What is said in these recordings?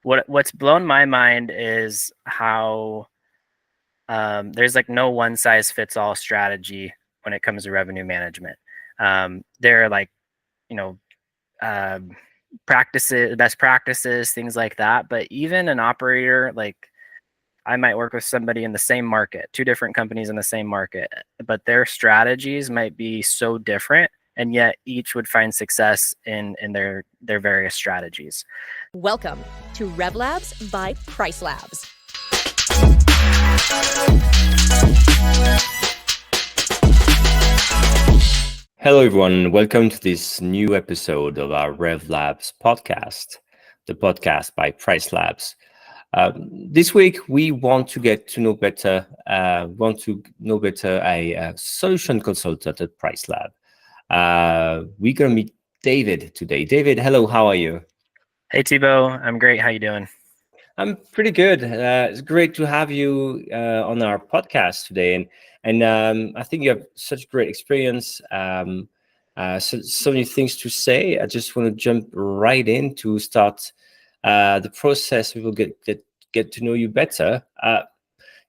what's blown my mind is how there's like no one size fits all strategy when it comes to revenue management. There are like, you know, um, best practices, things like that. But even an operator, like I might work with somebody in the same market, two different companies in the same market, but their strategies might be so different, and yet each would find success in their various strategies. Welcome to RevLabs by PriceLabs. Hello, everyone. Welcome to this new episode of our RevLabs podcast, the podcast by PriceLabs. This week, we want to get to know better. A solution consultant at PriceLab. We're gonna meet David today. David, hello. How are you? Hey Thibault, I'm great. How you doing? I'm pretty good. It's great to have you on our podcast today, and I think you have such great experience. So many things to say. I just want to jump right in to start the process. We will get to know you better.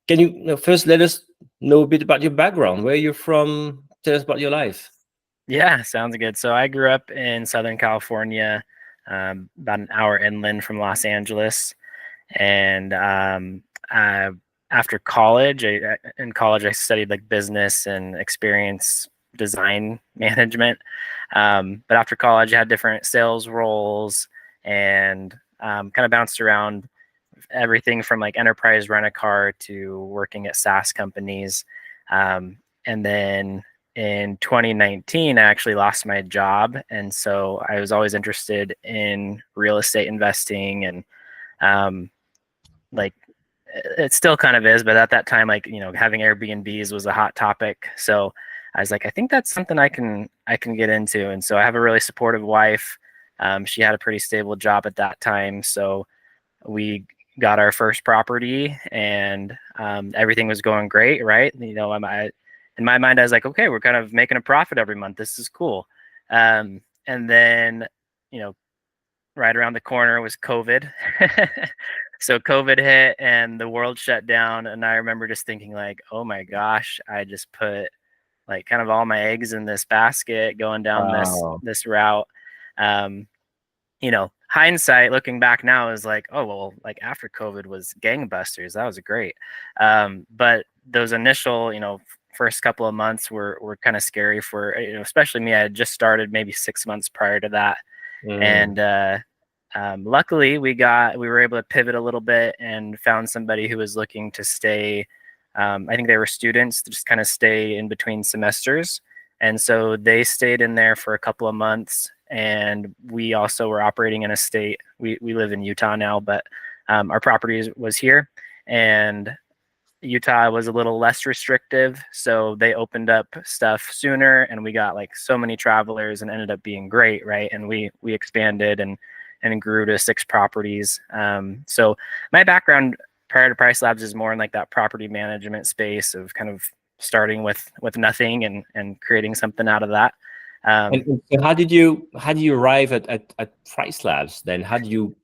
Can you first let us know a bit about your background, where you're from? Tell us about your life. Yeah, sounds good. So I grew up in Southern California, about an hour inland from Los Angeles. And after college, in college, I studied like business and experience design management. But after college, I had different sales roles and kind of bounced around everything from like enterprise rent-a-car to working at SaaS companies. And then in 2019, I actually lost my job. And so I was always interested in real estate investing and like it still kind of is, but at that time, like, having Airbnbs was a hot topic. So I was like, I think that's something I can get into. And so I have a really supportive wife. She had a pretty stable job at that time. So we got our first property and everything was going great. Right. In my mind, I was like, okay, we're kind of making a profit every month. This is cool. And then, right around the corner was COVID. So COVID hit and the world shut down. And I remember just thinking like, oh my gosh, I just put like kind of all my eggs in this basket going down this route. Hindsight looking back now is like, oh, well, like after COVID was gangbusters. That was great. But those initial, first couple of months were kind of scary for, especially me. I had just started maybe 6 months prior to that. And luckily we were able to pivot a little bit and found somebody who was looking to stay. I think they were students to just kind of stay in between semesters. And so they stayed in there for a couple of months. And we also were operating in a state. We live in Utah now, but our property was here. And Utah was a little less restrictive. So they opened up stuff sooner and we got like so many travelers and ended up being great. Right. And we expanded and grew to 6 properties. So my background prior to PriceLabs is more in like that property management space of kind of starting with nothing and creating something out of that. And so how did you arrive at PriceLabs then? How did you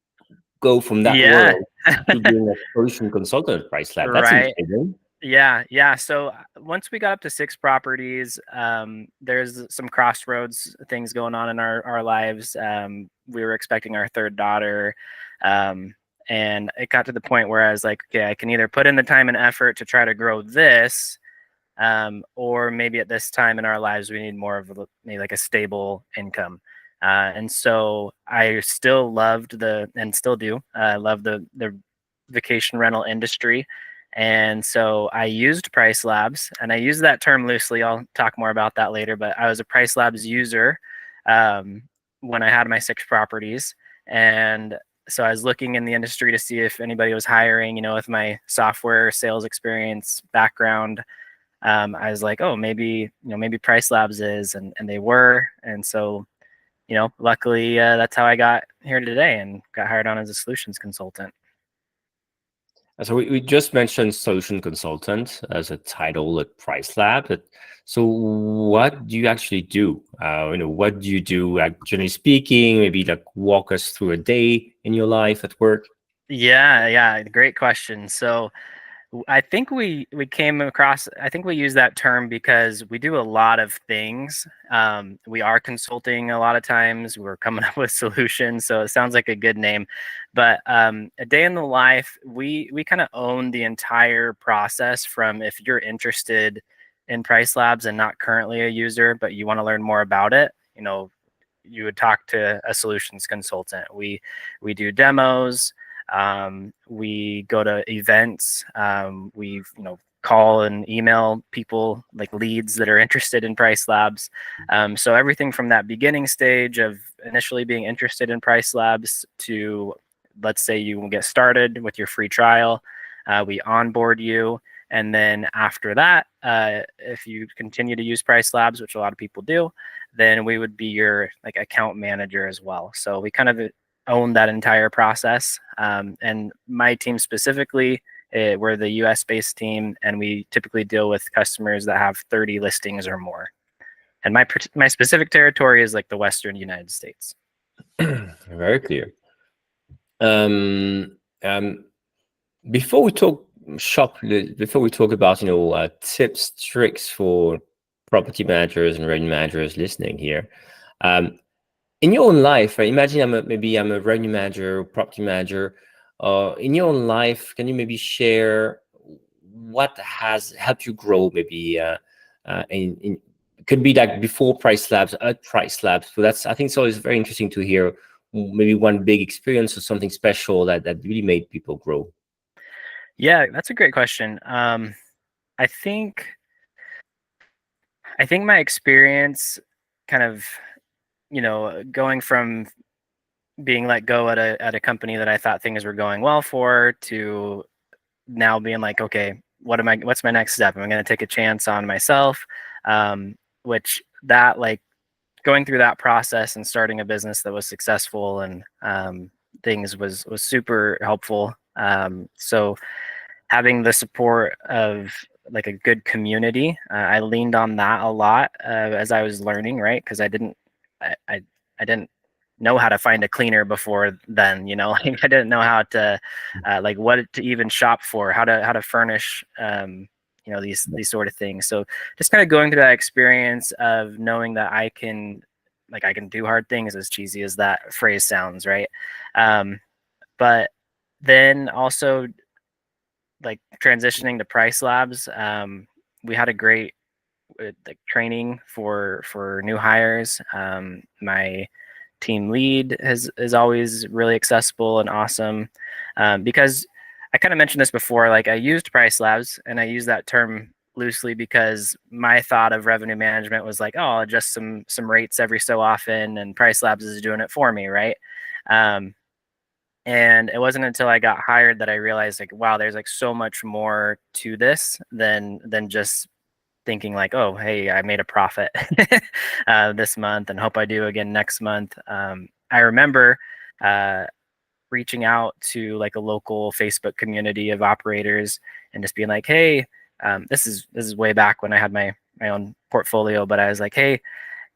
go from that world to being a solution consultant at PriceLabs? That's Right. interesting. Yeah. So once we got up to 6 properties, there's some crossroads things going on in our lives. We were expecting our 3rd daughter. And it got to the point where I was like, okay, I can either put in the time and effort to try to grow this, or maybe at this time in our lives, we need more of maybe like a stable income. And so I still loved and still do, love the vacation rental industry. And so I used PriceLabs, and I use that term loosely. I'll talk more about that later, but I was a PriceLabs user when I had my 6 properties. And so I was looking in the industry to see if anybody was hiring, with my software sales experience background. I was like, oh, maybe PriceLabs is, and they were. And so, luckily that's how I got here today and got hired on as a solutions consultant. So we just mentioned solution consultant as a title at PriceLab. So what do you actually do? What do you do, generally speaking? Maybe like walk us through a day in your life at work. Yeah, great question. So I think we came across. I think we use that term because we do a lot of things. We are consulting a lot of times. We're coming up with solutions, so it sounds like a good name. But a day in the life, we kind of own the entire process from if you're interested in PriceLabs and not currently a user, but you want to learn more about it. You would talk to a solutions consultant. We do demos. We go to events. We call and email people like leads that are interested in PriceLabs. So everything from that beginning stage of initially being interested in PriceLabs to, let's say you get started with your free trial, we onboard you. And then after that, if you continue to use PriceLabs, which a lot of people do, then we would be your like account manager as well. So we kind of own that entire process. And my team specifically, we're the US based team, and we typically deal with customers that have 30 listings or more. And my specific territory is like the Western United States. Very clear. Before we talk before we talk about tips, tricks for property managers and revenue managers listening here, in your own life, imagine maybe I'm a revenue manager, property manager. In your own life, can you maybe share what has helped you grow? Maybe could be like before PriceLabs, at PriceLabs. So I think it's always very interesting to hear maybe one big experience or something special that really made people grow. Yeah, that's a great question. I think my experience kind of, going from being let go at a company that I thought things were going well for to now being like, okay, what's my next step? Am I going to take a chance on myself? Which that like going through that process and starting a business that was successful and things was super helpful. So having the support of like a good community, I leaned on that a lot as I was learning, right? Because I didn't know how to find a cleaner before then, like I didn't know how to like what to even shop for, how to furnish these sort of things. So just kind of going through that experience of knowing that I can do hard things, as cheesy as that phrase sounds, right? But then also like transitioning to PriceLabs, we had a great like training for new hires. My team lead is always really accessible and awesome, because I kind of mentioned this before. Like I used PriceLabs, and I use that term loosely because my thought of revenue management was like, oh, I'll adjust some rates every so often, and PriceLabs is doing it for me, right? And it wasn't until I got hired that I realized like, wow, there's like so much more to this than just thinking like, oh, hey, I made a profit this month and hope I do again next month. I remember reaching out to like a local Facebook community of operators and just being like, hey, this is way back when I had my own portfolio, but I was like, hey,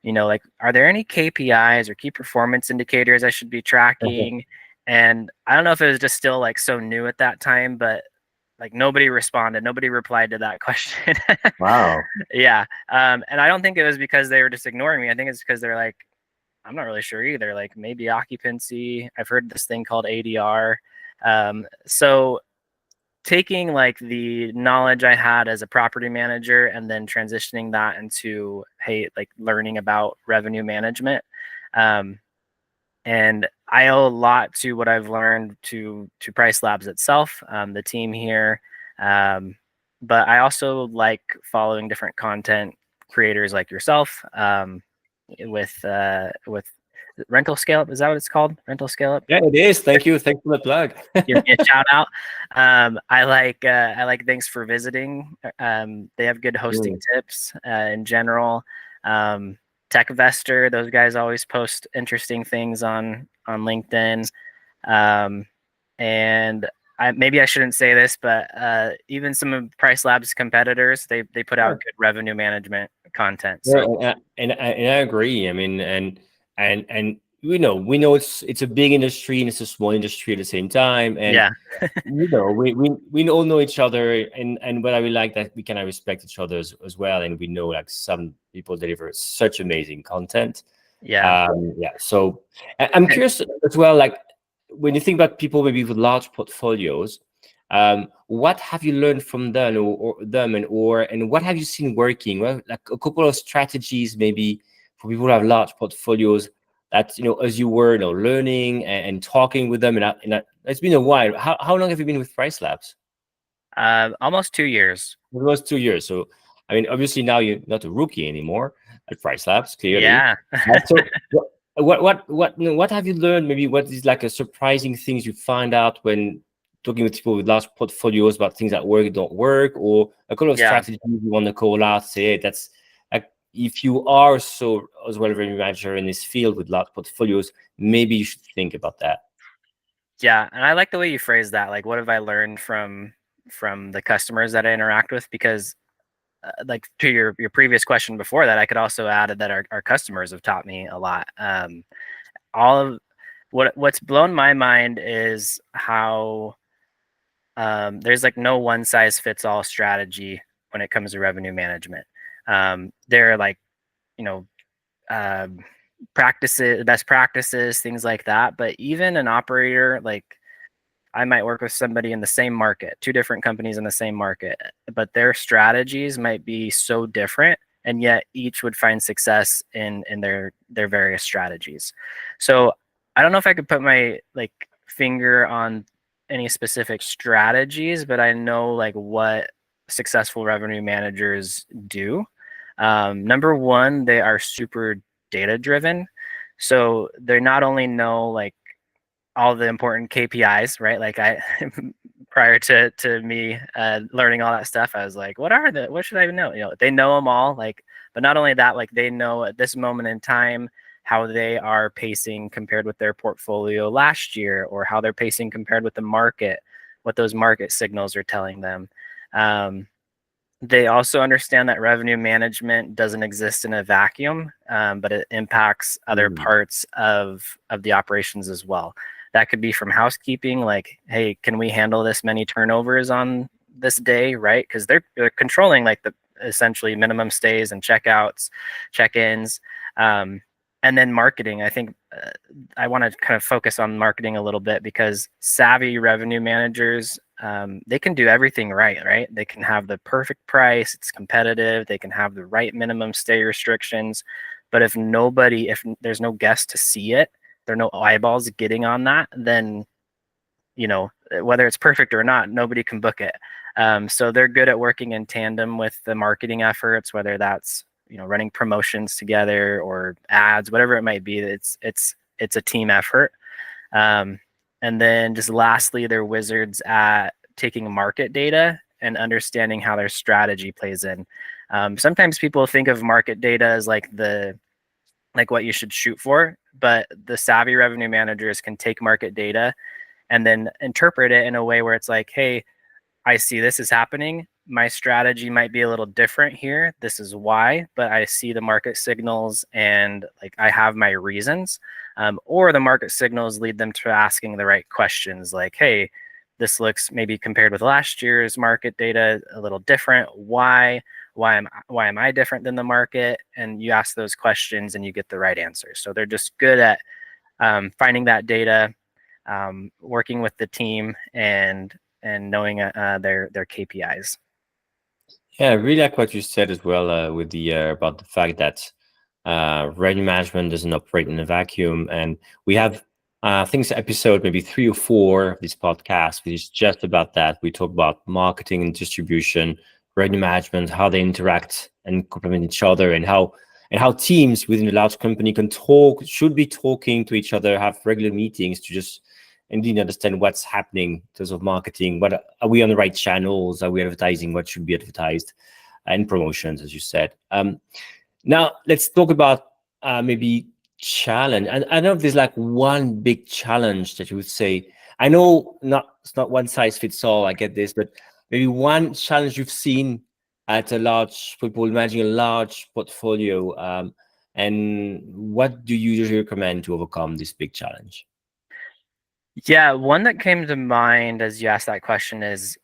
like, are there any KPIs or key performance indicators I should be tracking? And I don't know if it was just still like so new at that time, but like nobody responded, nobody replied to that question. Wow. Yeah. And I don't think it was because they were just ignoring me. I think it's because they're like, I'm not really sure either. Like maybe occupancy. I've heard this thing called ADR. So taking like the knowledge I had as a property manager and then transitioning that into, hey, like learning about revenue management. And I owe a lot to what I've learned to PriceLabs itself, the team here. But I also like following different content creators like yourself, with Rental Scale Up. Is that what it's called? Rental Scale Up? Yeah, it is. Thank you. Thanks for the plug. Give me a shout out. I like Thanks for Visiting. They have good hosting tips in general. TechVestor, those guys always post interesting things on LinkedIn. And maybe I shouldn't say this, but even some of PriceLabs competitors, they put out good revenue management content. So Yeah, and I agree. I mean, and we know it's a big industry and it's a small industry at the same time, and Yeah. we all know each other, and what I really like that we kind of respect each other as well, and we know like some people deliver such amazing content. Yeah. Yeah, so I'm curious as well, like when you think about people maybe with large portfolios, what have you learned from them, and what have you seen working? Well, like a couple of strategies maybe for people who have large portfolios that, as you were, learning and talking with them, it's been a while. How long have you been with PriceLabs? Almost 2 years. It was 2 years. So, I mean, obviously now you're not a rookie anymore at PriceLabs, clearly. Yeah. So, what have you learned? Maybe what is like a surprising things you find out when talking with people with large portfolios about things that work, don't work, or a couple of Yeah. strategies you want to call out? Say, hey, that's like, if you are so as well revenue manager in this field with large portfolios, maybe you should think about that. Yeah, and I like the way you phrase that. Like, what have I learned from the customers that I interact with? Because, like to your previous question before that, I could also add that our customers have taught me a lot. All of what's blown my mind is how there's like no one size fits all strategy when it comes to revenue management. There are like, you know, um, best practices, things like that. But even an operator, like I might work with somebody in the same market, two different companies in the same market, but their strategies might be so different, and yet each would find success in their various strategies. So I don't know if I could put my like finger on any specific strategies, but I know like what successful revenue managers do. Number one, they are super data driven. So they not only know like all the important KPIs, right? Like I, prior to me learning all that stuff, I was like, what should I even know? They know them all. Like, but not only that, like they know at this moment in time how they are pacing compared with their portfolio last year, or how they're pacing compared with the market, what those market signals are telling them. Um, they also understand that revenue management doesn't exist in a vacuum, but it impacts other parts of the operations as well. That could be from housekeeping, like, hey, can we handle this many turnovers on this day, right? Because they're controlling like the essentially minimum stays and checkouts, check-ins, and then marketing. I think I want to kind of focus on marketing a little bit, because savvy revenue managers, they can do everything right? They can have the perfect price, it's competitive, they can have the right minimum stay restrictions. But if there's no guest to see it, there are no eyeballs getting on that, then, whether it's perfect or not, nobody can book it. So they're good at working in tandem with the marketing efforts, whether that's, running promotions together or ads, whatever it might be. It's a team effort. And then just lastly, they're wizards at taking market data and understanding how their strategy plays in. Sometimes people think of market data as like what you should shoot for, but the savvy revenue managers can take market data and then interpret it in a way where it's like, hey, I see this is happening. My strategy might be a little different here. This is why, but I see the market signals and like I have my reasons. Or the market signals lead them to asking the right questions, like, hey, this looks maybe compared with last year's market data a little different. Why am I different than the market? And you ask those questions and you get the right answers. So they're just good at finding that data, working with the team, and knowing their KPIs. Yeah, I really like what you said as well, with the about the fact that revenue management doesn't operate in a vacuum, and we have I think it's episode maybe 3 or 4 of this podcast, which is just about that. We talk about marketing and distribution, revenue management, how they interact and complement each other, and how teams within a large company should be talking to each other, have regular meetings to just indeed understand what's happening in terms of marketing. What are we on the right channels? Are we advertising? What should be advertised? And promotions, as you said. Now let's talk about maybe challenge. And I don't know if there's like one big challenge that you would say. I know it's not one size fits all. I get this, but maybe one challenge you've seen at a large people managing a large portfolio, And what do you usually recommend to overcome this big challenge? Yeah, one that came to mind as you asked that question is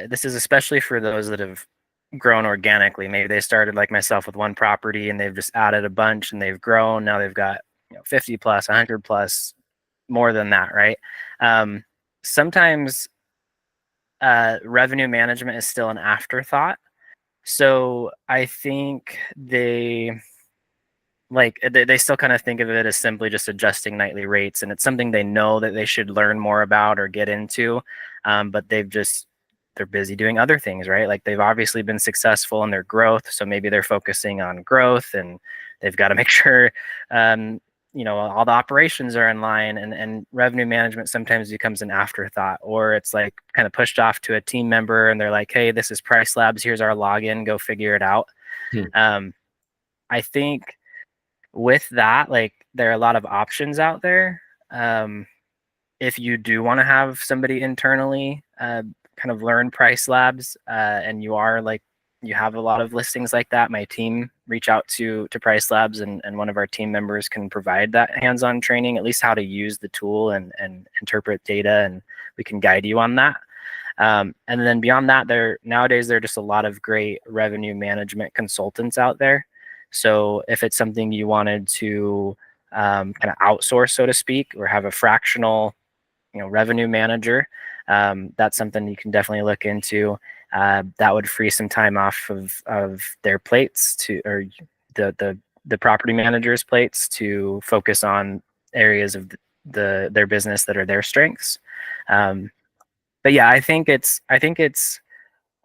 this is especially for those that have grown organically. Maybe they started like myself with one property and they've just added a bunch and they've grown. Now they've got 50 plus, 100 plus, more than that, right? Um, Sometimes revenue management is still an afterthought. So I think they still kind of think of it as simply just adjusting nightly rates, and it's something they know that they should learn more about or get into, but they're busy doing other things, right? Like they've obviously been successful in their growth, so maybe they're focusing on growth, and they've got to make sure all the operations are in line, and revenue management sometimes becomes an afterthought, or it's like kind of pushed off to a team member, and they're like, hey, this is PriceLabs, here's our login, go figure it out. um, I think with that, like there are a lot of options out there. If you do want to have somebody internally kind of learn PriceLabs, and you have a lot of listings like that, my team reach out to PriceLabs, and one of our team members can provide that hands-on training, at least how to use the tool and interpret data, and we can guide you on that. And then beyond that, nowadays there are just a lot of great revenue management consultants out there. So if it's something you wanted to kind of outsource, so to speak, or have a fractional, revenue manager, that's something you can definitely look into. That would free some time off of their plates or the property manager's plates to focus on areas of their business that are their strengths. But yeah, I think it's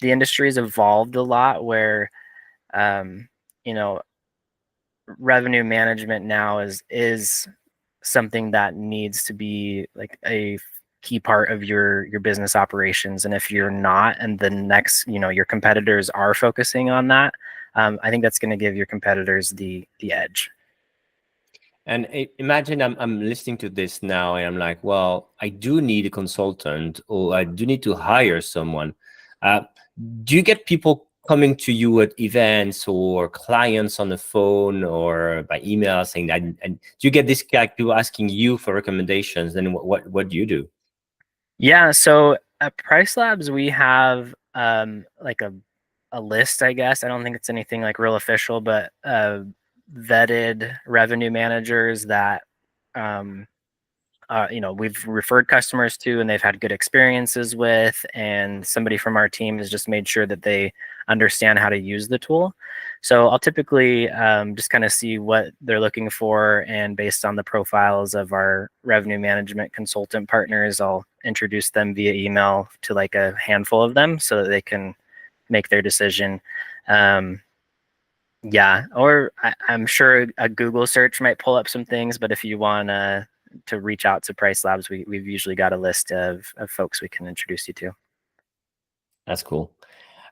the industry's evolved a lot where you know revenue management now is something that needs to be like a key part of your business operations. And if you're not, and the next, your competitors are focusing on that, I think that's going to give your competitors the edge. And imagine I'm listening to this now and I'm like, well, I do need a consultant, or I do need to hire someone. Do you get people coming to you at events or clients on the phone or by email saying that? And do you get this guy people asking you for recommendations? Then what do you do? Yeah, so at PriceLabs we have like a list, I guess. I don't think it's anything like real official, but vetted revenue managers that we've referred customers to and they've had good experiences with, and somebody from our team has just made sure that they understand how to use the tool. So I'll typically just kind of see what they're looking for, and based on the profiles of our revenue management consultant partners, I'll introduce them via email to like a handful of them so that they can make their decision. Yeah, or I'm sure a Google search might pull up some things, but if you want to reach out to PriceLabs, we've usually got a list of folks we can introduce you to. That's cool.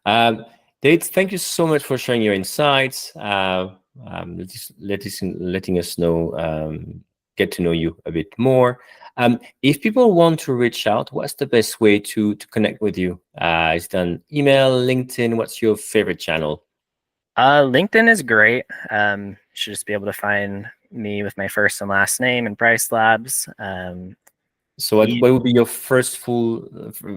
David, thank you so much for sharing your insights, letting us know, get to know you a bit more. If people want to reach out, what's the best way to connect with you? Is it on email, LinkedIn? What's your favorite channel? LinkedIn is great. You should just be able to find me with my first and last name and PriceLabs. So what would be your first full?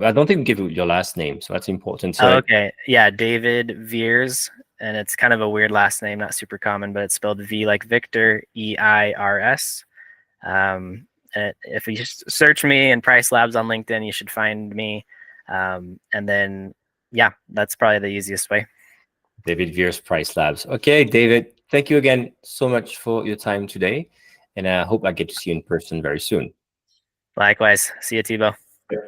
I don't think we give you your last name, so that's important. So okay, yeah, David Veirs, and it's kind of a weird last name, not super common, but it's spelled V like Victor, EIRS. If you just search me and PriceLabs on LinkedIn, you should find me. And then, yeah, that's probably the easiest way. David Veirs, PriceLabs. Okay, David, thank you again so much for your time today, and I hope I get to see you in person very soon. Likewise. See you, Thibault.